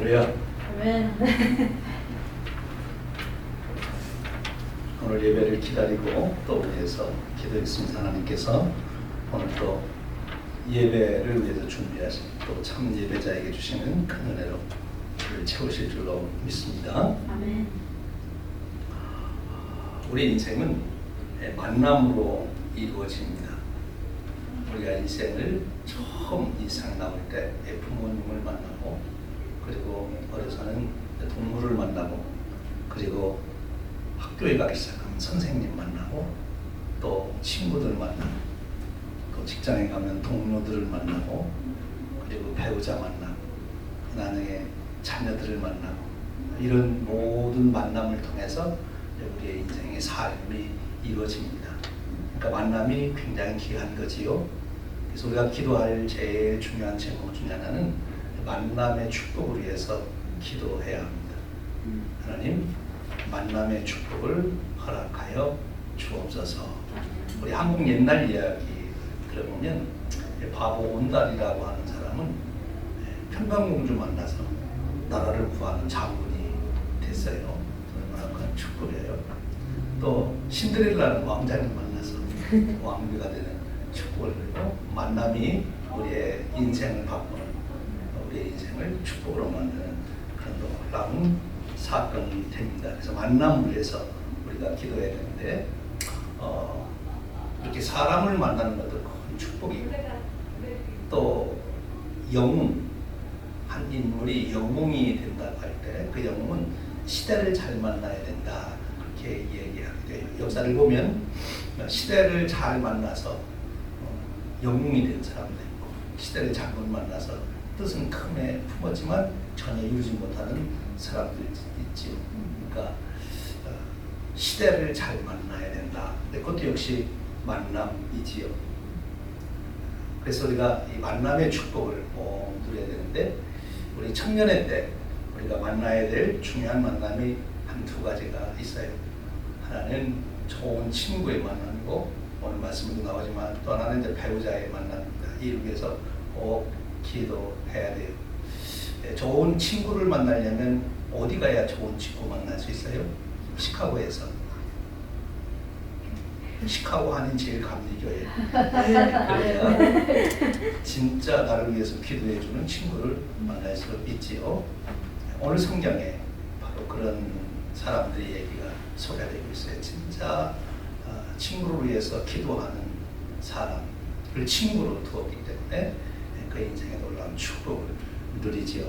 할렐루야. 아멘. 오늘 예배를 기다리고 또 위해서 기도했습니다. 하나님께서 오늘 또 예배를 위해서 준비하신 또 참 예배자에게 주시는 큰 은혜로 그를 채우실 줄로 믿습니다. 아멘. 우리 인생은 만남으로 이루어집니다. 우리가 인생을 처음 이 세상에 나올 때 부모님을 만나고, 그리고 어려서는 동물을 만나고, 그리고 학교에 가기 시작하면 선생님 만나고, 또 친구들 만나고, 또 직장에 가면 동료들을 만나고, 그리고 배우자 만나고, 나중에 자녀들을 만나고, 이런 모든 만남을 통해서 우리의 인생의 삶이 이루어집니다. 그러니까 만남이 굉장히 귀한 거지요. 그래서 우리가 기도할 제일 중요한 제목 중에 하나는 만남의 축복을 위해서 기도해야 합니다. 하나님, 만남의 축복을 허락하여 주옵소서. 우리 한국 옛날 이야기 들어보면 바보 온달이라고 하는 사람은 평강공주 만나서 나라를 구하는 장군이 됐어요. 얼마나 큰 축복이에요. 또 신데렐라는 왕자를 만나서 왕비가 되는 축복을 그리고 만남이 우리의 인생을 바꾸는, 우리의 인생을 축복으로 만드는 그런 놀라운 사건이 됩니다. 그래서 만남을 위해서 우리가 기도해야 되는데, 이렇게 사람을 만나는 것도 큰 축복이고, 또 영웅, 한 인물이 영웅이 된다고 할 때 그 영웅은 시대를 잘 만나야 된다, 그렇게 얘기하게 돼요. 역사를 보면 시대를 잘 만나서 영웅이 된 사람도 있고, 시대를 잘못 만나서 뜻은 크게 품었지만 전혀 이루지 못하는 사람들이 있지요. 그러니까 시대를 잘 만나야 된다. 그것도 역시 만남이지요. 그래서 우리가 이 만남의 축복을 꼭 누려야 되는데, 우리 청년의 때 우리가 만나야 될 중요한 만남이 한두 가지가 있어요. 하나는 좋은 친구의 만남이고, 오늘 말씀에도 나오지만 또 하나는 이제 배우자의 만남입니다. 이를 위해서 꼭 기도해야 돼요. 좋은 친구를 만나려면 어디 가야 좋은 친구 만날 수 있어요? 시카고에서. 시카고 한인 제일 감리교회. 진짜 나를 위해서 기도해주는 친구를 만날 수 있지요. 오늘 성경에 바로 그런 사람들의 얘기가 소개되고 있어요. 진짜 친구를 위해서 기도하는 사람을 친구로 두었기 때문에 그 인생에 놀라운 축복을 누리지요.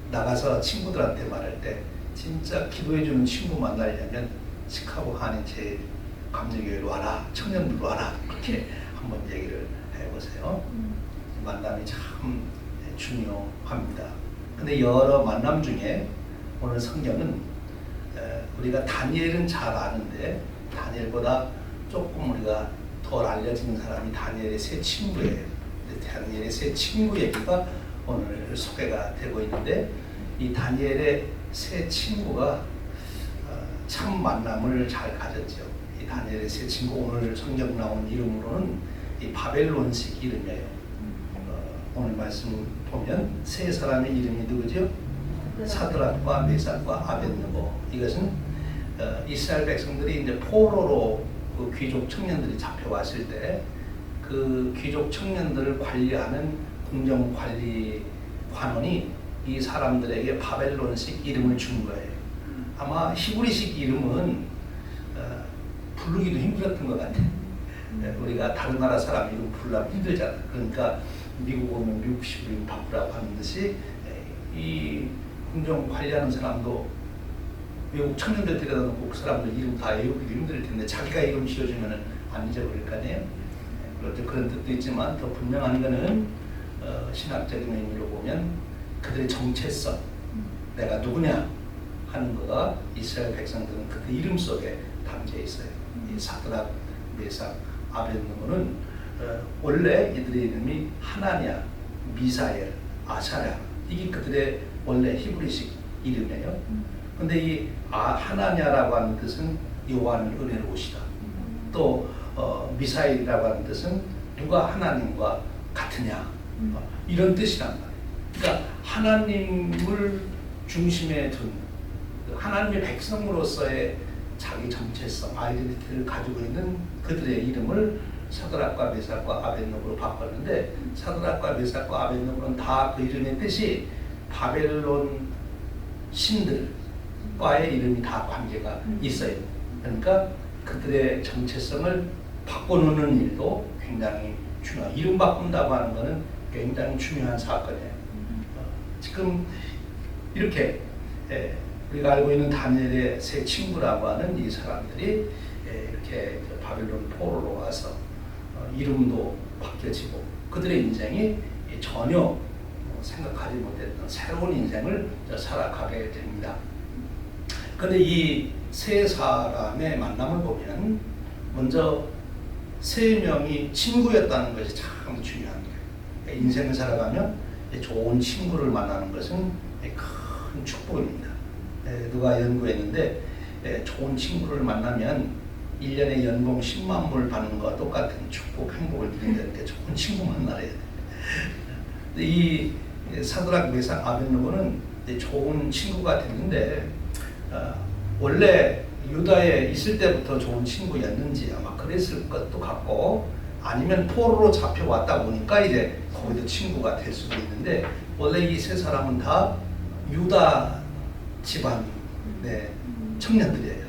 나가서 친구들한테 말할 때 진짜 기도해주는 친구 만나려면 시카고 한인 제일 감리교회로 와라, 청년들 와라, 그렇게 한번 얘기를 해보세요. 만남이 참 중요합니다. 근데 여러 만남 중에 오늘 성경은 우리가 다니엘은 잘 아는데, 다니엘보다 조금 우리가 덜 알려지는 사람이 다니엘의 세 친구예요. 다니엘의 세 친구 얘기가 오늘 소개가 되고 있는데, 이 다니엘의 세 친구가 참 만남을 잘 가졌죠. 이 다니엘의 세 친구, 오늘 성경 나온 이름으로는 이 바벨론식 이름이에요. 오늘 말씀 보면 세 사람의 이름이 누구죠? 사드락과 메삭과 아벳느고. 이것은 이스라엘 백성들이 이제 포로로 그 귀족 청년들이 잡혀왔을 때 그 귀족 청년들을 관리하는 궁정관리 관원이 이 사람들에게 바벨론식 이름을 준 거예요. 아마 히브리식 이름은 부르기도 힘들었던 것 같아요. 우리가 다른 나라 사람 이름 부르려면 힘들잖아. 그러니까 미국 오면 미국식 이름 바꾸라고 하는 듯이 이 궁정 관리하는 사람도 외국 청년들 데려다 놓고 그 사람들 이름 다 외우기도 힘들 텐데 자기가 이름 지어주면 안 잊어버릴 거 아니에요. 그런 뜻도 있지만 더 분명한 것은 신학적인 의미로 보면 그들의 정체성, 내가 누구냐 하는 거가 이스라엘 백성들은 그 이름 속에 담겨 있어요. 이 사드락, 메삭, 아벳느고는 원래 이들의 이름이 하나냐, 미사엘, 아사랴, 이게 그들의 원래 히브리식 이름이에요. 근데 이 하나냐라고 하는 뜻은 여호와는 은혜로우시다. 또 미사일이라고 하는 뜻은 누가 하나님과 같으냐, 이런 뜻이란 말이에요. 그러니까 하나님을 중심에 둔 하나님의 백성으로서의 자기 정체성, 아이덴티티를 가지고 있는 그들의 이름을 사드락과 메삭과 아벳노고로 바꿨는데, 사드락과 메삭과 아벳노고는 다 그 이름의 뜻이 바벨론 신들과의 이름이 다 관계가 있어요. 그러니까 그들의 정체성을 바꿔놓는 일도 굉장히 중요해요. 이름 바꾼다고 하는 것은 굉장히 중요한 사건이에요. 지금 이렇게 우리가 알고 있는 다니엘의 세 친구라고 하는 이 사람들이 이렇게 바벨론 포로로 와서 이름도 바뀌어지고 그들의 인생이 전혀 생각하지 못했던 새로운 인생을 살아가게 됩니다. 그런데 이 세 사람의 만남을 보면 먼저 세 명이 친구였다는 것이 참 중요한 거예요. 인생을 살아가면 좋은 친구를 만나는 것은 큰 축복입니다. 누가 연구했는데 좋은 친구를 만나면 1년에 연봉 10만 불 받는 것과 똑같은 축복, 행복을 누린다니까 좋은 친구 만나야 돼요. 이 사드락, 메삭, 아벳노고는 좋은 친구가 됐는데 원래 유다에 있을 때부터 좋은 친구였는지 아마 그랬을 것도 같고, 아니면 포로로 잡혀왔다 보니까 이제 거기도 친구가 될 수도 있는데, 원래 이 세 사람은 다 유다 집안의 청년들이에요.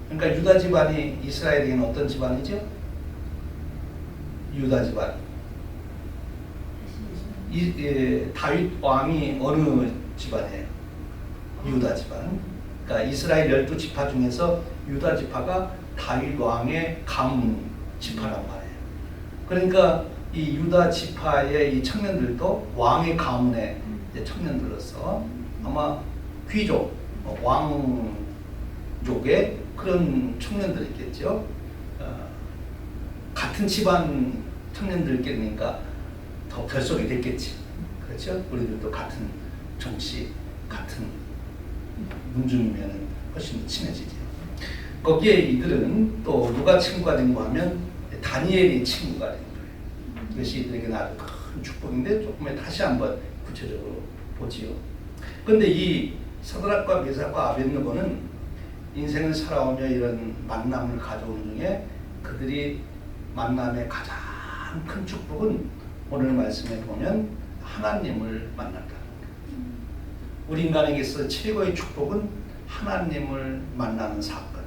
그러니까 유다 집안이 이스라엘에게는 어떤 집안이죠? 유다 집안. 다윗 왕이 어느 집안이에요? 유다 집안. 그러니까 이스라엘 12지파 중에서 유다 지파가 다윗 왕의 가문 지파란 말이에요. 그러니까 이 유다 지파의 이 청년들도 왕의 가문의 청년들로서 아마 귀족, 왕족의 그런 청년들이겠죠. 같은 집안 청년들끼리니까 더 결속이 됐겠지. 그렇죠? 우리들도 같은 정씨, 같은 문중이면 훨씬 친해지죠. 거기에 이들은 또 누가 친구가 된가 하면 다니엘이 친구가 된 거예요. 이것이 이들에게는 아주 큰 축복인데 조금 다시 한번 구체적으로 보지요. 그런데 이 사드락과 메삭과 아벳노고는 인생을 살아오며 이런 만남을 가져오는 중에 그들이 만남의 가장 큰 축복은 오늘 말씀에 보면 하나님을 만난다는 거예요. 우리 인간에게서 최고의 축복은 하나님을 만나는 사건.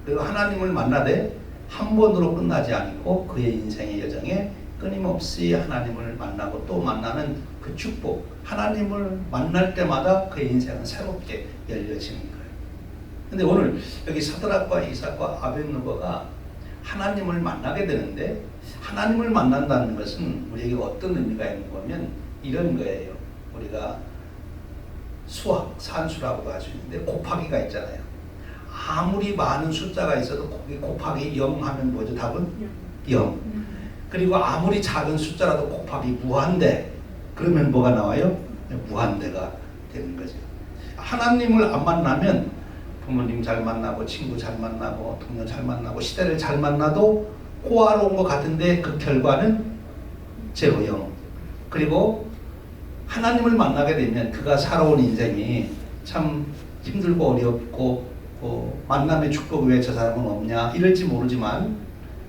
그리고 하나님을 만나되 한 번으로 끝나지 않고 그의 인생의 여정에 끊임없이 하나님을 만나고 또 만나는 그 축복. 하나님을 만날 때마다 그의 인생은 새롭게 열려지는 거예요. 근데 오늘 여기 사드락과 이삭과 아벳노고가 하나님을 만나게 되는데, 하나님을 만난다는 것은 우리에게 어떤 의미가 있는 거면 이런 거예요. 우리가 수학, 산수라고도 할 수 있는데 곱하기가 있잖아요. 아무리 많은 숫자가 있어도 거기 곱하기 0 하면 뭐죠? 답은 0. 그리고 아무리 작은 숫자라도 곱하기 무한대, 그러면 뭐가 나와요? 무한대가 되는 거죠. 하나님을 안 만나면 부모님 잘 만나고 친구 잘 만나고 동료 잘 만나고 시대를 잘 만나도 호화로운 것 같은데 그 결과는 제로 0. 그리고 하나님을 만나게 되면 그가 살아온 인생이 참 힘들고 어렵고 만남의 축복 왜 저 사람은 없냐 이럴지 모르지만,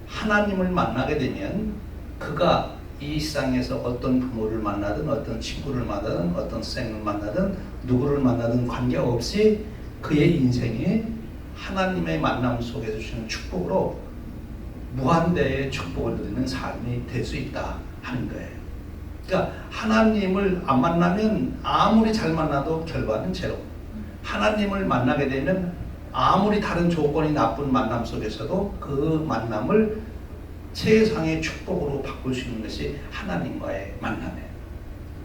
하나님을 만나게 되면 그가 이 세상에서 어떤 부모를 만나든 어떤 친구를 만나든 어떤 선생님을 만나든 누구를 만나든 관계없이 그의 인생이 하나님의 만남 속에서 주시는 축복으로 무한대의 축복을 누리는 삶이 될 수 있다 하는 거예요. 그러니까 하나님을 안 만나면 아무리 잘 만나도 결과는 제로. 하나님을 만나게 되면 아무리 다른 조건이 나쁜 만남 속에서도 그 만남을 최상의 축복으로 바꿀 수 있는 것이 하나님과의 만남이에요.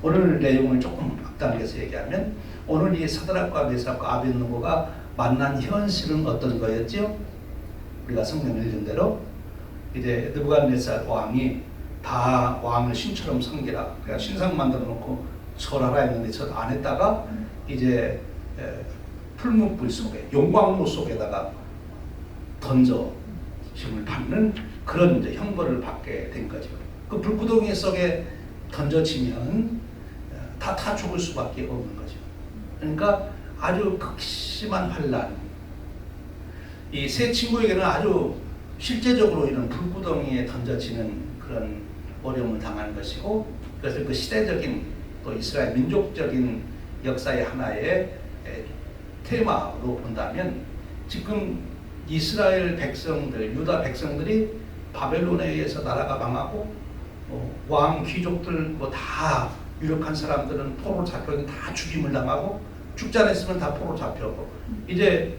오늘 내용을 조금 앞당겨서 얘기하면, 오늘 이 사드락과 메삭과 아벳노고가 만난 현실은 어떤 거였죠? 우리가 성경 읽은 대로 이제 느부갓네살 왕이 다 왕을 신처럼 섬기라, 그러니까 신상 만들어 놓고 절하라 했는데 절 안 했다가 이제 풀무불 속에, 용광로 속에다가 던져 힘을 받는 그런 이제 형벌을 받게 된 거죠. 그 불구덩이 속에 던져지면 다 죽을 수밖에 없는 거죠. 그러니까 아주 극심한 환란. 이 세 친구에게는 아주 실제적으로 이런 불구덩이에 던져지는 그런 어려움을 당하는 것이고, 그것을 그 시대적인 또 이스라엘 민족적인 역사의 하나의 테마로 본다면, 지금 이스라엘 백성들, 유다 백성들이 바벨론에 의해서 나라가 망하고 왕 귀족들 다 유력한 사람들은 포로 잡혀서 다 죽임을 당하고, 죽지 않았으면 다 포로 잡혀고, 이제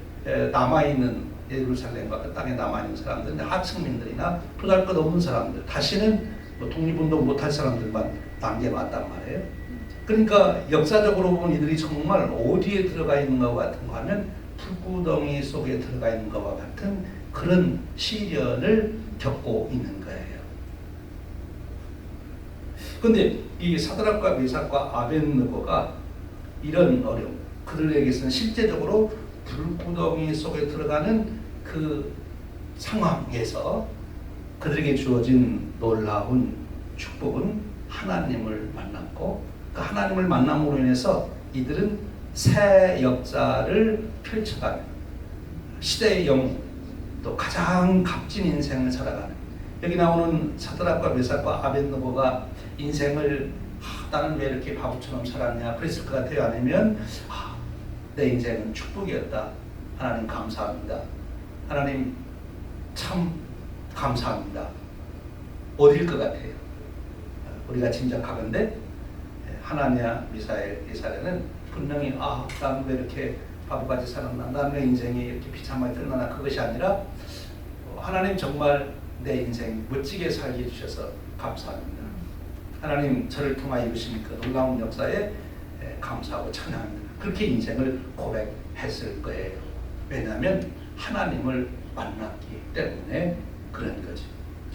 남아있는 예루살렘과 그 땅에 남아있는 사람들은 하층민들이나 보잘것없는 사람들, 다시는 독립운동 못할 사람들만 남겨놨단 말이에요. 그러니까 역사적으로 보면 이들이 정말 어디에 들어가 있는 것 같은 거 하면 불구덩이 속에 들어가 있는 것과 같은 그런 시련을 겪고 있는 거예요. 그런데 이 사드락과 메삭과 아벳느고가 이런 어려움, 그들에게서는 실제적으로 불구덩이 속에 들어가는 그 상황에서 그들에게 주어진 놀라운 축복은 하나님을 만났고, 그 하나님을 만남으로 인해서 이들은 새 역사를 펼쳐가는 시대의 영웅, 또 가장 값진 인생을 살아가는, 여기 나오는 사드락과 메삭과 아벳느고가 인생을 나는 왜 이렇게 바보처럼 살았냐 그랬을 것 같아요? 아니면 내 인생은 축복이었다, 하나님 감사합니다, 하나님 참 감사합니다, 어딜 것 같아요? 우리가 짐작하건대 하나냐 미사엘 이사야는 분명히 난 왜 이렇게 바보같이 살았나, 난 왜 인생이 이렇게 비참하게 끝나나, 그것이 아니라 하나님 정말 내 인생 멋지게 살게 해주셔서 감사합니다, 하나님 저를 통하여 이루신 그 놀라운 역사에 감사하고 찬양합니다, 그렇게 인생을 고백했을 거예요. 왜냐하면 하나님을 만났기 때문에 그런 거죠.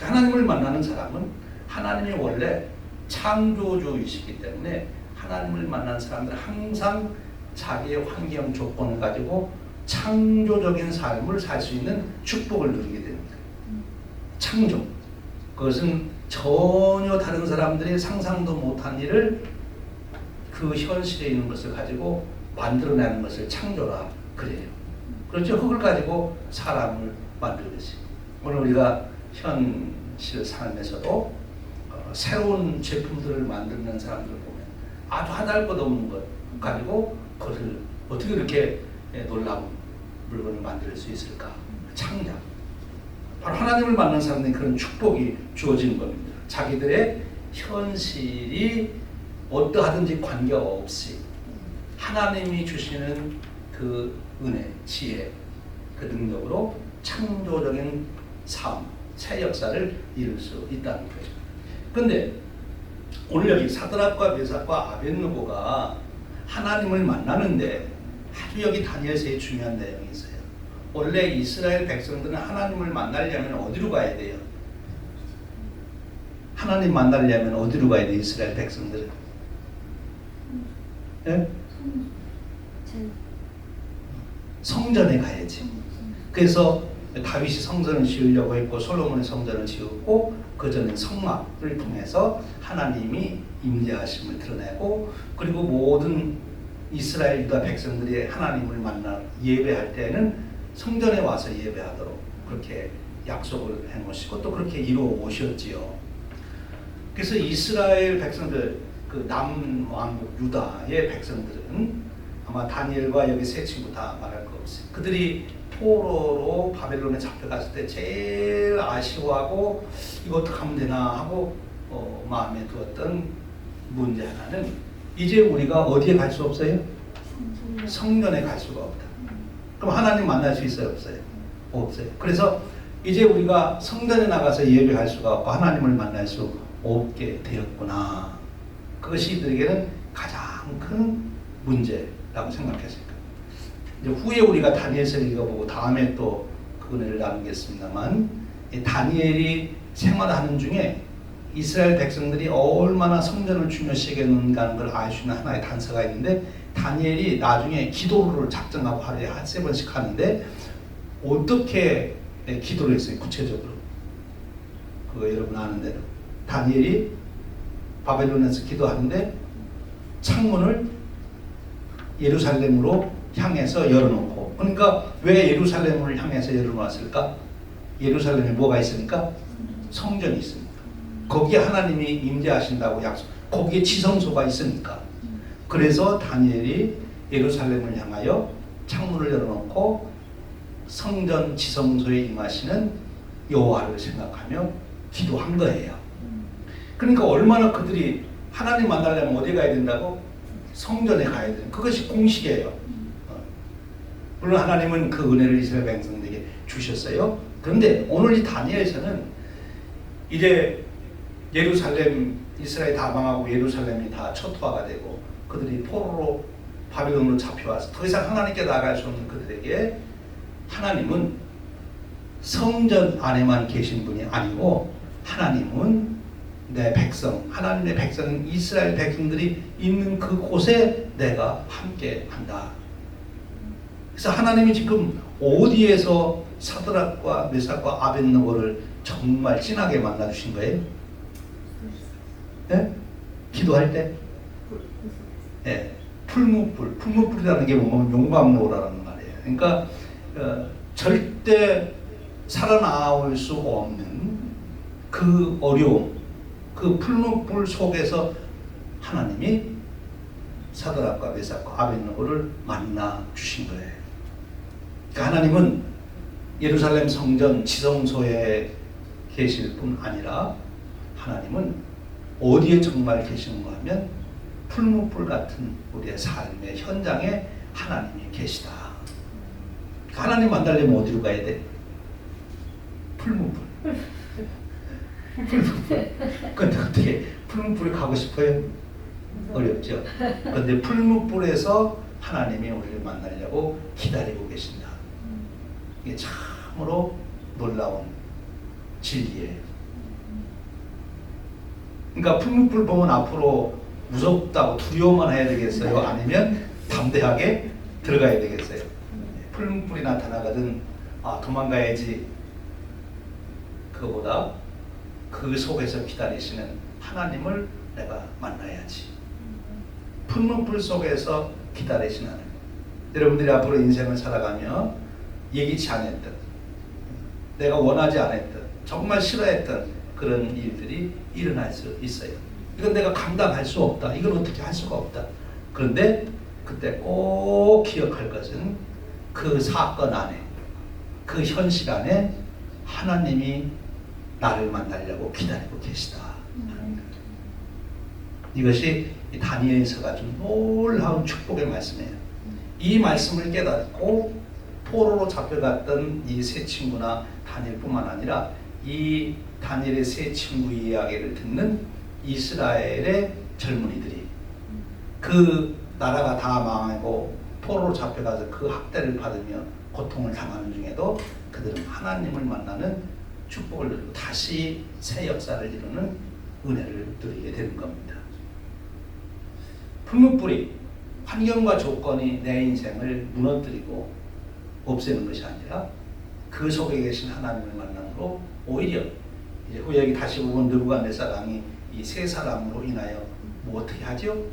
하나님을 만나는 사람은 하나님이 원래 창조주이시기 때문에 하나님을 만난 사람들은 항상 자기의 환경 조건을 가지고 창조적인 삶을 살 수 있는 축복을 누리게 됩니다. 창조, 그것은 전혀 다른 사람들이 상상도 못한 일을 그 현실에 있는 것을 가지고 만들어내는 것을 창조라 그래요. 그렇죠. 흙을 가지고 사람을 만들듯이 오늘 우리가 현실 삶에서도 새로운 제품들을 만드는 사람들을 보면 아주 하잘것없는 것 가지고 그것을 어떻게 그렇게 놀라운 물건을 만들 수 있을까? 창작. 바로 하나님을 만난 사람들이 그런 축복이 주어지는 겁니다. 자기들의 현실이 어떠하든지 관계없이 하나님이 주시는 그 은혜, 지혜, 그 능력으로 창조적인 삶, 새 역사를 이룰 수 있다는 거죠. 그런데 오늘 여기 사드락과 메삭과 아벳느고가 하나님을 만나는데 아주 여기 다니엘서에 중요한 내용이 있어요. 원래 이스라엘 백성들은 하나님을 만나려면 어디로 가야 돼요? 하나님 만나려면 어디로 가야 돼요? 이스라엘 백성들은? 네? 성전에 가야지. 그래서 다윗이 성전을 지으려고 했고 솔로몬이 성전을 지었고, 그 전에 성막을 통해서 하나님이 임재하심을 드러내고, 그리고 모든 이스라엘 유다 백성들이 하나님을 만나 예배할 때는 성전에 와서 예배하도록 그렇게 약속을 해놓으시고 또 그렇게 이루어 오셨지요. 그래서 이스라엘 백성들, 그 남왕국 유다의 백성들은 아마 다니엘과 여기 세 친구 다 말할 거 없어요. 그들이 포로로 바벨론에 잡혀갔을 때 제일 아쉬워하고 이거 어떻게 하면 되나 하고 마음에 두었던 문제 하나는, 이제 우리가 어디에 갈 수 없어요? 성전에 갈 수가 없다. 그럼 하나님 만날 수 있어요? 없어요? 없어요. 그래서 이제 우리가 성전에 나가서 예배할 수가 없고 하나님을 만날 수 없게 되었구나. 그것이 이들에게는 가장 큰 문제라고 생각했을 거예요. 이제 후에 우리가 다니엘서를 읽어보고 다음에 또 그 은혜를 나누겠습니다만, 다니엘이 생활하는 중에 이스라엘 백성들이 얼마나 성전을 중요시 여겼는가 하는 걸 알 수 있는 하나의 단서가 있는데, 다니엘이 나중에 기도를 작정하고 하루에 한 3번씩 하는데 어떻게 기도를 했어요? 구체적으로 그거 여러분 아는 대로 다니엘이 바벨론에서 기도하는데 창문을 예루살렘으로 향해서 열어놓고, 그러니까 왜 예루살렘을 향해서 열어놨을까? 예루살렘에 뭐가 있으니까? 성전이 있으니까. 거기에 하나님이 임재하신다고 약속, 거기에 지성소가 있으니까. 그래서 다니엘이 예루살렘을 향하여 창문을 열어놓고 성전 지성소에 임하시는 여호와를 생각하며 기도한 거예요. 그러니까 얼마나 그들이 하나님 만나려면 어디 가야 된다고? 성전에 가야 되는, 그것이 공식이에요. 물론 하나님은 그 은혜를 이스라엘 백성들에게 주셨어요. 그런데 오늘 이 다니엘서는 이제 예루살렘, 이스라엘이 다 망하고 예루살렘이 다 초토화가 되고 그들이 포로로 바빌론으로 잡혀와서 더 이상 하나님께 나아갈 수 없는 그들에게 하나님은 성전 안에만 계신 분이 아니고 하나님은 내 백성, 하나님의 백성, 이스라엘 백성들이 있는 그곳에 내가 함께 한다. 그래서 하나님이 지금 어디에서 사드락과 메삭과 아벳느고를 정말 진하게 만나주신 거예요? 네? 기도할 때? 네. 풀무불이라는 게 뭐냐면 용광로라는 말이에요. 그러니까 절대 살아나올 수 없는 그 어려움, 그 풀무불 속에서 하나님이 사드락과 메삭과 아벳느고를 만나 주신 거예요. 그러니까 하나님은 예루살렘 성전 지성소에 계실 뿐 아니라 하나님은 어디에 정말 계시는가 하면 풀무불 같은 우리의 삶의 현장에 하나님이 계시다. 그러니까 하나님 만나려면 어디로 가야 돼? 풀무불. 풀무불. 근데 어떻게 풀무불에 가고 싶어요? 어렵죠. 그런데 풀무불에서 하나님이 우리를 만나려고 기다리고 계신다. 이게 참으로 놀라운 진리예요. 그러니까 풀무불 보면 앞으로 무섭다고 두려워만 해야 되겠어요? 아니면 담대하게 들어가야 되겠어요? 풀무불이 나타나거든 도망가야지. 그거보다 그 속에서 기다리시는 하나님을 내가 만나야지. 풀무불 속에서 기다리시는 하나님. 여러분들이 앞으로 인생을 살아가며 예기치 않았던, 내가 원하지 않았던, 정말 싫어했던 그런 일들이 일어날 수 있어요. 이건 내가 감당할 수 없다. 이건 어떻게 할 수가 없다. 그런데 그때 꼭 기억할 것은 그 사건 안에, 그 현실 안에 하나님이 나를 만나려고 기다리고 계시다. 이것이 다니엘서가 좀 놀라운 축복의 말씀이에요. 이 말씀을 깨닫고 포로로 잡혀갔던 이 세 친구나 다니엘뿐만 아니라 이 다니엘의 세 친구 이야기를 듣는 이스라엘의 젊은이들이 그 나라가 다 망하고 포로로 잡혀가서 그 학대를 받으며 고통을 당하는 중에도 그들은 하나님을 만나는 축복을 누리고 다시 새 역사를 이루는 은혜를 누리게 되는 겁니다. 풀무불이 환경과 조건이 내 인생을 무너뜨리고 없애는 것이 아니라 그 속에 계신 하나님을 만남으로 오히려 이제 후여기 다시 보면 느부갓네살 왕이 이 세 사람으로 인하여 뭐 어떻게 하죠?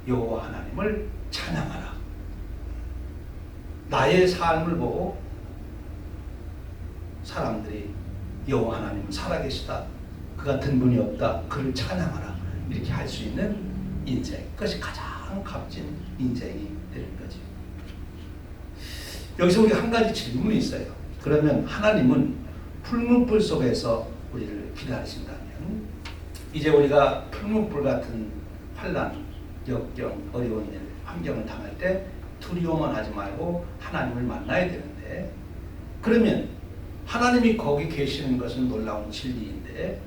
여호와 하나님을 찬양하라. 나의 삶을 보고 사람들이 여호와 하나님은 살아계시다. 그 같은 분이 없다. 그를 찬양하라. 이렇게 할 수 있는 인생. 그것이 가장 값진 인생이 되는 거죠. 여기서 우리 한 가지 질문이 있어요. 그러면 하나님은 풀무불 속에서 우리를 기다리신다면 이제 우리가 풀무불 같은 환난, 역경, 어려운 일, 환경을 당할 때 두려워만 하지 말고 하나님을 만나야 되는데, 그러면 하나님이 거기 계시는 것은 놀라운 진리인데,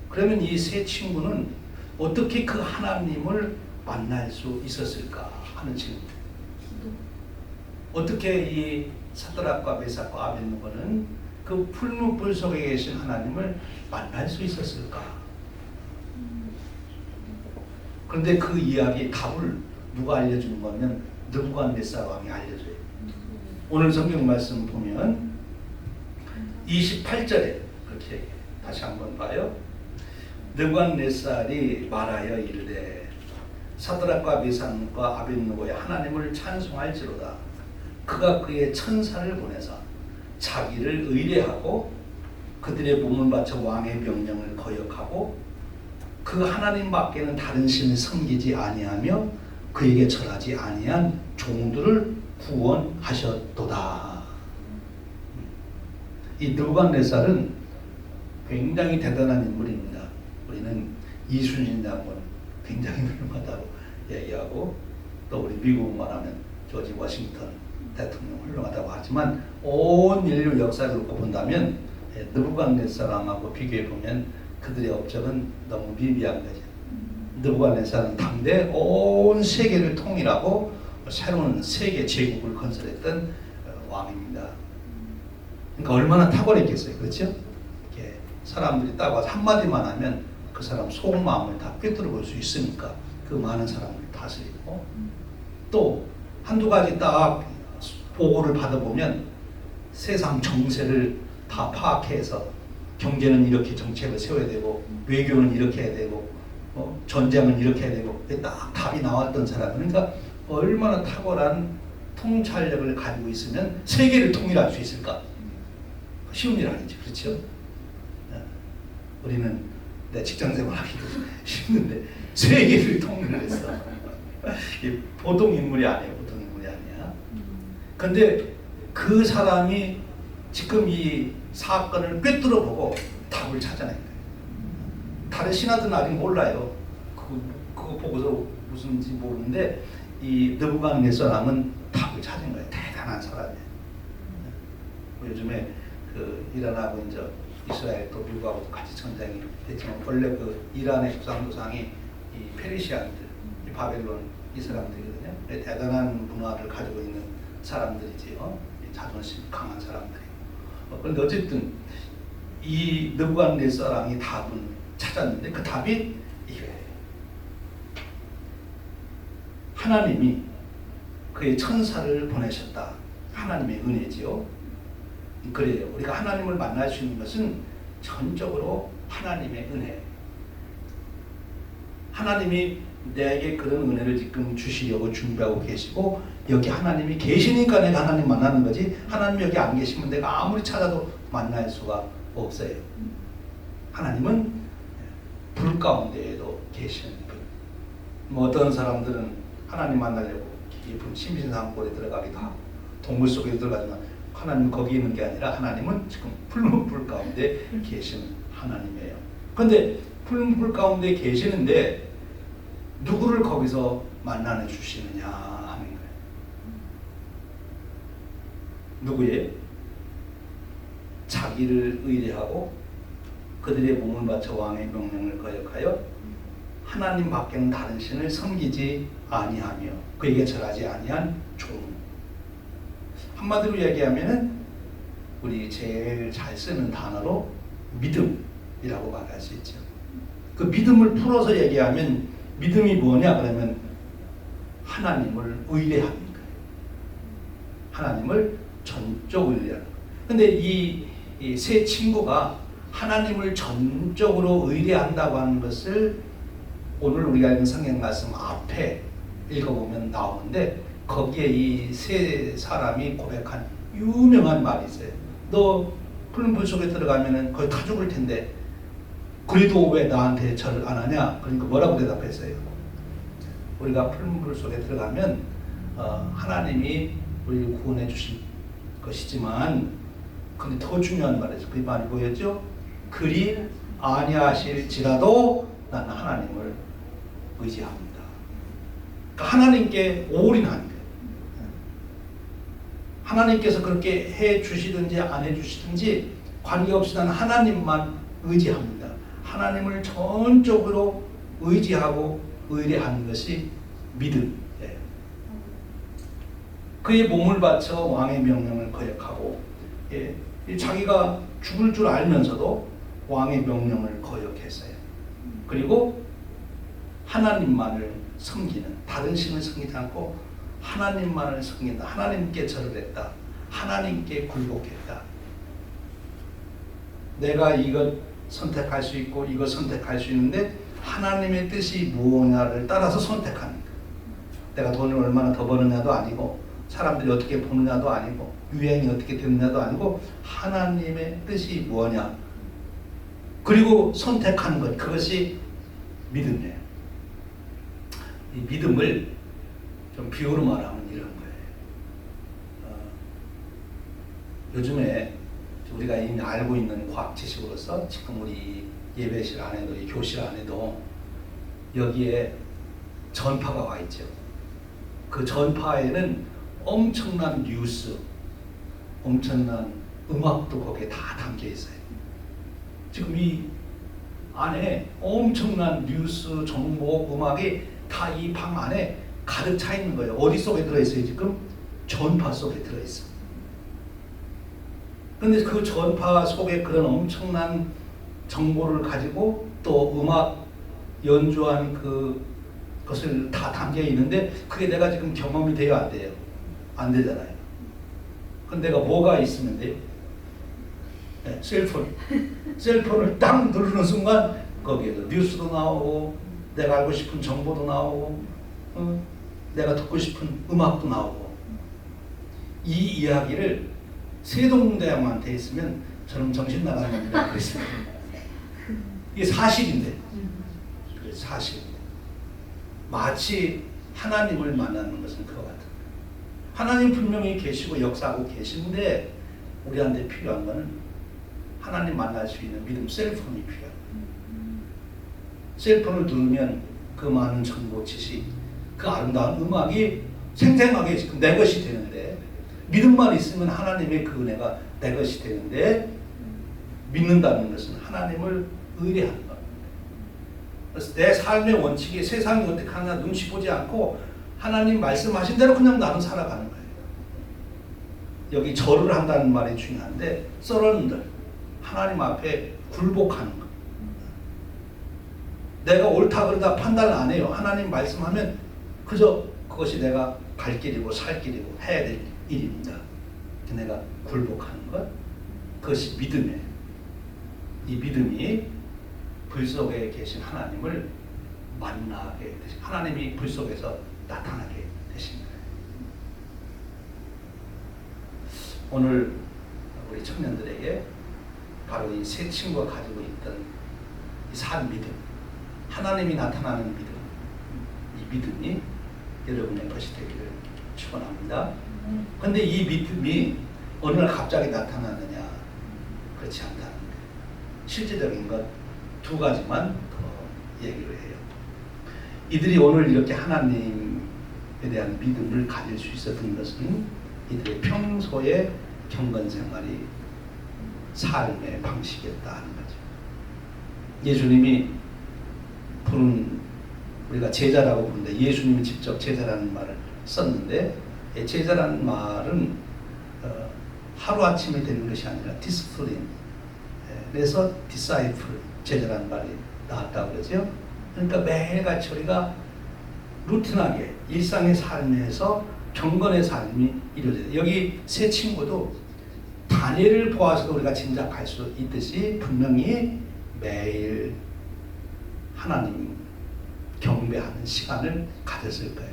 그러면 이 세 친구는 어떻게 그 하나님을 만날 수 있었을까 하는 질문. 어떻게 이 사드락과 메삭과 아벳느고는 그 풀무불 속에 계신 하나님을 만날 수 있었을까? 그런데 그 이야기 답을 누가 알려주는 거면 느부갓네살 왕이 알려줘요. 오늘 성경 말씀 보면 28절에 그렇게 얘기해요. 다시 한번 봐요. 느부갓네살이 말하여 이르되 사드락과 메삭과 아벳느고의 하나님을 찬송할지로다. 그가 그의 천사를 보내서 자기를 의뢰하고 그들의 몸을 바쳐 왕의 명령을 거역하고 그 하나님 밖에는 다른 신을 섬기지 아니하며 그에게 절하지 아니한 종들을 구원하셨도다. 이 느부갓네살은 굉장히 대단한 인물입니다. 우리는 이순신 장군 굉장히 훌륭하다고 얘기하고 또 우리 미국만 하면 조지 워싱턴 대통령 훌륭하다고 하지만 온 인류 역사를 놓고 본다면 느부갓네살 왕하고 비교해 보면 그들의 업적은 너무 미비한 거죠. 느부갓네살은 당대 온 세계를 통일하고 새로운 세계 제국을 건설했던 왕입니다. 그러니까 얼마나 탁월했겠어요, 그렇죠? 사람들이 딱 와서 한마디만 하면 그 사람 속마음을 다 꿰뚫어 볼 수 있으니까 그 많은 사람을 다스리고 또 한두 가지 딱 보고를 받아보면 세상 정세를 다 파악해서 경제는 이렇게 정책을 세워야 되고 외교는 이렇게 해야 되고 전쟁은 이렇게 해야 되고 딱 답이 나왔던 사람. 그러니까 얼마나 탁월한 통찰력을 가지고 있으면 세계를 통일할 수 있을까? 쉬운 일 아니죠, 그렇죠? 우리는 내 직장생활 하기도 힘든데 세계를 통일했어. 보통 인물이 아니에요. 보통 인물이 아니야. 근데 그 사람이 지금 이 사건을 꿰뚫어 보고 답을 찾아낸 거예요. 다른 신하들은 아직 몰라요. 그거 보고서 무슨지 모르는데 이 느부갓네살 왕은 답을 찾은 거예요. 대단한 사람이에요. 요즘에 그 이란하고 이제 이스라엘 또 미국하고도 같이 전쟁이 됐지만 원래 그 이란의 수상도상이 이 페르시안들, 이 바벨론 이 사람들이거든요. 대단한 문화를 가지고 있는 사람들이지요. 자존심 강한 사람들이. 그런데 어쨌든 이 느부갓네살 왕이 답은 찾았는데 그 답이 이거예요. 하나님이 그의 천사를 보내셨다. 하나님의 은혜지요. 그래요. 우리가 하나님을 만날 수 있는 것은 전적으로 하나님의 은혜. 하나님이 내게 그런 은혜를 지금 주시려고 준비하고 계시고 여기 하나님이 계시니까 내가 하나님 만나는 거지 하나님이 여기 안 계시면 내가 아무리 찾아도 만날 수가 없어요. 하나님은 불 가운데에도 계시는 분. 뭐 어떤 사람들은 하나님 만나려고 깊은 심신상골에 들어가기도 하고 동물 속에 들어가지만 하나님 거기 있는 게 아니라 하나님은 지금 푸른 불 가운데 계시는 하나님이에요. 그런데 푸른 불 가운데 계시는데 누구를 거기서 만나는 주시느냐 하는 거예요. 누구예요? 자기를 의뢰하고 그들의 몸을 바쳐 왕의 명령을 거역하여 하나님 밖에는 다른 신을 섬기지 아니하며 그에게 절하지 아니한 종. 한마디로 얘기하면은 우리 제일 잘 쓰는 단어로 믿음이라고 말할 수 있죠. 그 믿음을 풀어서 얘기하면 믿음이 뭐냐 그러면 하나님을 의뢰하는 거예요. 하나님을 전적으로 의뢰하는 거예요. 근데 이 세 친구가 하나님을 전적으로 의뢰한다고 하는 것을 오늘 우리가 읽은 성경 말씀 앞에 읽어보면 나오는데 거기에 이 세 사람이 고백한 유명한 말이 있어요. 너 푸른 불 속에 들어가면은 거의 다 죽을 텐데 그래도 왜 나한테 절을 안 하냐? 그러니까 뭐라고 대답했어요? 우리가 푸른 불 속에 들어가면 하나님이 우리를 구원해 주실 것이지만 근데 더 중요한 말이죠. 그 말이 뭐였죠? 그리 아니하실지라도 나는 하나님을 의지합니다. 그러니까 하나님께 올인하는 거예요. 하나님께서 그렇게 해 주시든지 안 해 주시든지 관계없이 나는 하나님만 의지합니다. 하나님을 전적으로 의지하고 의뢰하는 것이 믿음이에요. 그의 몸을 바쳐 왕의 명령을 거역하고 자기가 죽을 줄 알면서도 왕의 명령을 거역했어요. 그리고 하나님만을 섬기는 다른 신을 섬기지 않고 하나님만을 섬긴다. 하나님께 절을 했다. 하나님께 굴복했다. 내가 이것 선택할 수 있고 이것 선택할 수 있는데 하나님의 뜻이 무엇냐를 따라서 선택하는 거예요. 내가 돈을 얼마나 더 버느냐도 아니고 사람들이 어떻게 보느냐도 아니고 유행이 어떻게 되느냐도 아니고 하나님의 뜻이 뭐냐 그리고 선택하는 것, 그것이 믿음이에요. 이 믿음을 좀 비유로 말하면 이런 거예요. 요즘에 우리가 이미 알고 있는 과학 지식으로서 지금 우리 예배실 안에도 이 교실 안에도 여기에 전파가 와 있죠. 그 전파에는 엄청난 뉴스, 엄청난 음악도 거기에 다 담겨 있어요. 지금 이 안에 엄청난 뉴스, 정보, 음악이 다 이 방 안에 가득 차 있는 거예요. 어디 속에 들어있어요? 지금 전파 속에 들어있어. 근데 그 전파 속에 그런 엄청난 정보를 가지고 또 음악 연주한 그것을 다 담겨 있는데 그게 내가 지금 경험이 돼요? 안 돼요? 안 되잖아요. 근데 내가 뭐가 있으면 돼요? 네, 셀폰. 셀폰을 딱 누르는 순간 거기에서 뉴스도 나오고 내가 알고 싶은 정보도 나오고 내가 듣고 싶은 음악도 나오고. 이 이야기를 세동대왕한테 있으면 저는 정신 나가는 겁니다. 이게 사실인데, 사실. 마치 하나님을 만나는 것은 그와 같은 거예요. 하나님 분명히 계시고 역사하고 계신데 우리한테 필요한 것은 하나님 만날 수 있는 믿음, 셀폰이 필요해요. 셀폰을 누르면 그 많은 정보, 지식, 그 아름다운 음악이 생생하게 지금 내 것이 되는데 믿음만 있으면 하나님의 그 은혜가 내 것이 되는데 믿는다는 것은 하나님을 의뢰하는 것. 그래서 내 삶의 원칙이 세상이 어떻게 하나 눈치 보지 않고 하나님 말씀하신 대로 그냥 나는 살아가는 거예요. 여기 절을 한다는 말이 중요한데 서런들, 하나님 앞에 굴복하는 것. 내가 옳다 그러다 판단을 안 해요. 하나님 말씀하면 그저 그것이 내가 갈 길이고 살 길이고 해야 될 일입니다. 내가 굴복하는 것, 그것이 믿음이에요. 이 믿음이 불 속에 계신 하나님을 만나게 되신, 하나님이 불 속에서 나타나게 되신 거예요. 오늘 우리 청년들에게 바로 이 세 친구가 가지고 있던 이 산 믿음, 하나님이 나타나는 믿음, 이 믿음이 여러분의 것이 되기를 축원합니다. 그런데 이 믿음이 어느 날 갑자기 나타나느냐, 그렇지 않다는 거예요. 실제적인 것 두 가지만 더 얘기를 해요. 이들이 오늘 이렇게 하나님에 대한 믿음을 가질 수 있었던 것은 이들의 평소의 경건 생활이 삶의 방식이었다 하는 거죠. 예수님이 부른, 우리가 제자라고 부르는데 예수님이 직접 제자라는 말을 썼는데, 제자라는 말은 하루아침에 되는 것이 아니라 디스플린, 그래서 디사이플, 제자라는 말이 나왔다고 그러죠. 그러니까 매일같이 우리가 루틴하게 일상의 삶에서 경건의 삶이 이루어져요. 여기 세 친구도 다니엘을 보아서 우리가 짐작할 수 있듯이 분명히 매일 하나님 경배하는 시간을 가졌을 거예요.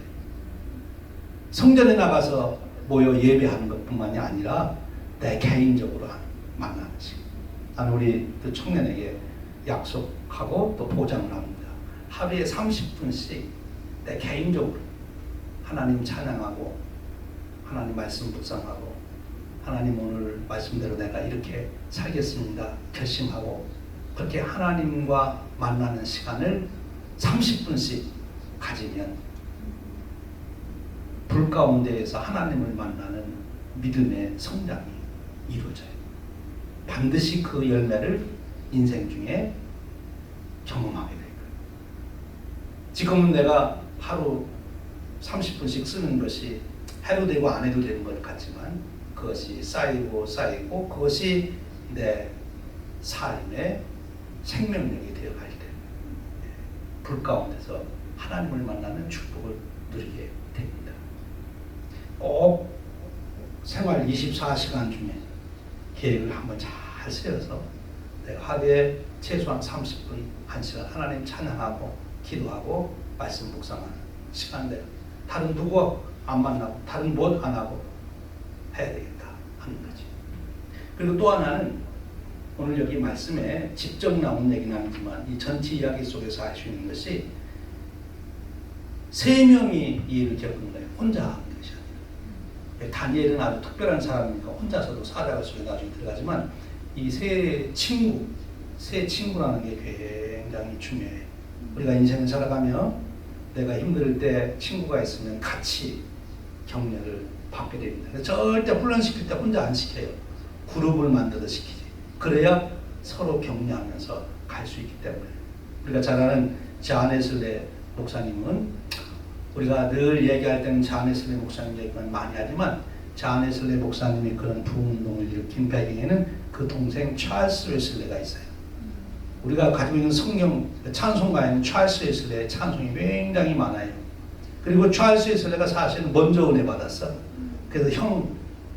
성전에 나가서 모여 예배하는 것뿐만이 아니라 내 개인적으로 만나는 시간. 나는 우리 그 청년에게 약속하고 또 보장을 합니다. 하루에 30분씩 내 개인적으로 하나님 찬양하고 하나님 말씀 묵상하고 하나님 오늘 말씀대로 내가 이렇게 살겠습니다 결심하고 그렇게 하나님과 만나는 시간을 30분씩 가지면 불 가운데에서 하나님을 만나는 믿음의 성장이 이루어져요. 반드시 그 열매를 인생 중에 경험하게 될 거예요. 지금은 내가 하루 30분씩 쓰는 것이 해도 되고 안 해도 되는 것 같지만 그것이 쌓이고 쌓이고 그것이 내 삶의 생명력이 되어갈 때 불 가운데서 하나님을 만나는 축복을 누리게 됩니다. 꼭 생활 24시간 중에 계획을 한번 잘 세워서 내가 하루에 최소한 30분, 1시간 하나님 찬양하고 기도하고 말씀 묵상하는 시간대요. 다른 누구 안 만나고 다른 못 안 하고 해야 되겠다 하는 거지. 그리고 또 하나는 오늘 여기 말씀에 직접 나온 얘기는 아니지만 이 전체 이야기 속에서 알 수 있는 것이 3명이 이 일을 겪은 거예요. 혼자 하는 것이 아니라. 다니엘은 아주 특별한 사람이니까 혼자서도 살아갈 수 있는 나중에 들어가지만 이 세 친구라는 게 굉장히 중요해요. 우리가 인생을 살아가며 내가 힘들 때 친구가 있으면 같이 격려를 받게 됩니다. 절대 훈련시킬 때 혼자 안 시켜요. 그룹을 만들어 시키지. 그래야 서로 격려하면서 갈 수 있기 때문에. 우리가 잘 아는 자네슬레 목사님은 우리가 늘 얘기할 때는 자네슬레 목사님 얘기만 많이 하지만 자네슬레 목사님이 그런 부흥운동을 일으킨 배경에는 그 동생 찰스 웨슬레가 있어요. 우리가 가지고 있는 성경 찬송가에는 찰스 웨슬레의 찬송이 굉장히 많아요. 그리고 찰스 웨슬레가 사실은 먼저 은혜 받았어. 그래서 형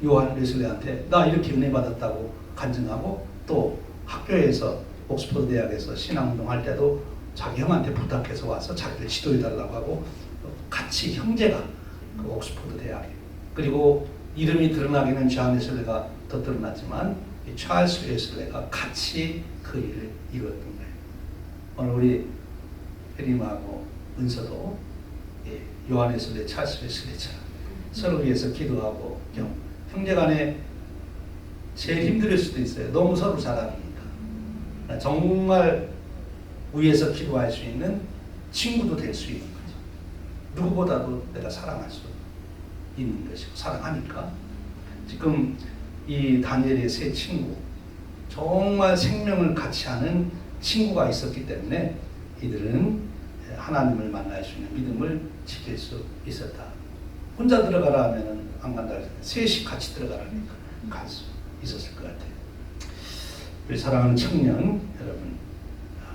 요한 웨슬레한테 나 이렇게 은혜 받았다고 간증하고 또 학교에서 옥스퍼드 대학에서 신앙운동 할 때도 자기 형한테 부탁해서 와서 자기를 지도해달라고 하고 같이 형제가 그 옥스퍼드 대학에 그리고 이름이 드러나기는 존 웨슬레가 더 드러났지만 이 찰스 웨슬레가 같이 그 일을 이루었던 거예요. 오늘 우리 혜림하고 은서도 요한 웨슬레, 찰스 웨슬레처럼 서로 위해서 기도하고 형제간에 제일 힘들 수도 있어요. 너무 서로 사랑이니까. 정말 위에서 기도할 수 있는 친구도 될 수 있는 거죠. 누구보다도 내가 사랑할 수 있는 것이고 사랑하니까. 지금 이 다니엘의 세 친구 정말 생명을 같이 하는 친구가 있었기 때문에 이들은 하나님을 만날 수 있는 믿음을 지킬 수 있었다. 혼자 들어가라 하면은 안 간다. 셋이 같이 들어가라니까 갈 수 있었을 것 같아요. 우리 사랑하는 청년 여러분,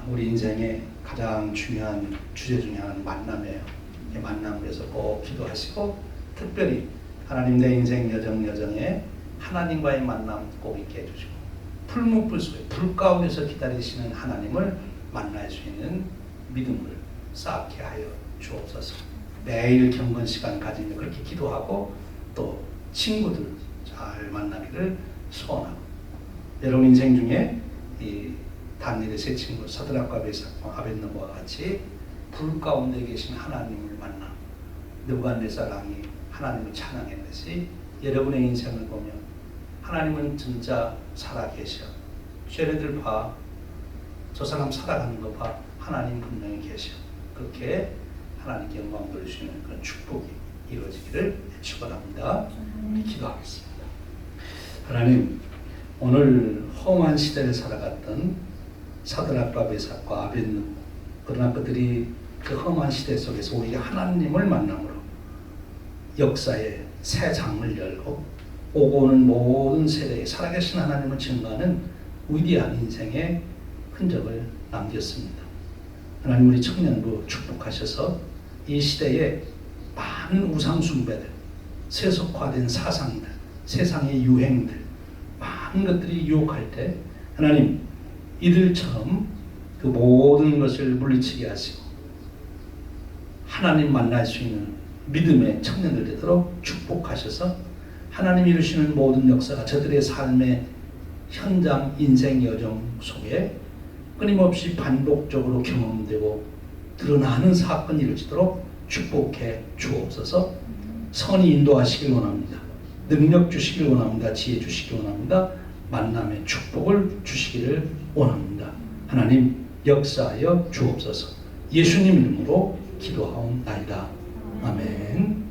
우리 인생의 가장 중요한 주제 중에 하나는 만남이에요. 이 만남을 위해서 꼭 기도하시고 특별히 하나님 내 인생 여정에 하나님과의 만남 꼭 있게 해주시고 풀무불 속에 불 가운데서 기다리시는 하나님을 만날 수 있는 믿음을 쌓게 하여 주옵소서. 매일 경건 시간 가지며 그렇게 기도하고 또 친구들 잘 만나기를 소원하고 여러분 인생 중에 이 다니엘의 세 친구 사드락과 메삭과 아벳느고와 같이 불 가운데 계신 하나님을 만나 느부갓네살 왕이 하나님을 찬양했듯이 여러분의 인생을 보면 하나님은 진짜 살아계셔. 쟤네들 봐. 저 사람 살아가는 거 봐. 하나님 분명히 계셔. 그렇게 하나님께 영광 돌리시는 그런 축복이 이루어지기를 축원합니다. 기도하겠습니다. 하나님, 오늘 험한 시대를 살아갔던 사드락과 메삭과 아벳느고 그러나 그들이 그 험한 시대 속에서 우리가 하나님을 만남으로 역사의 새 장을 열고 오고 오는 모든 세대에 살아계신 하나님을 증거하는 위대한 인생의 흔적을 남겼습니다. 하나님 우리 청년부 축복하셔서 이 시대에 많은 우상숭배들, 세속화된 사상들, 세상의 유행들 많은 것들이 유혹할 때 하나님 이들처럼 그 모든 것을 물리치게 하시고 하나님 만날 수 있는 믿음의 청년들 되도록 축복하셔서 하나님 이루시는 모든 역사가 저들의 삶의 현장 인생 여정 속에 끊임없이 반복적으로 경험되고 드러나는 사건이 이루어지도록 축복해 주옵소서. 선이 인도하시길 원합니다. 능력 주시길 원합니다. 지혜 주시길 원합니다. 만남의 축복을 주시기를 원합니다. 하나님 역사하여 주옵소서. 예수님 이름으로 기도하옵나이다. 아멘.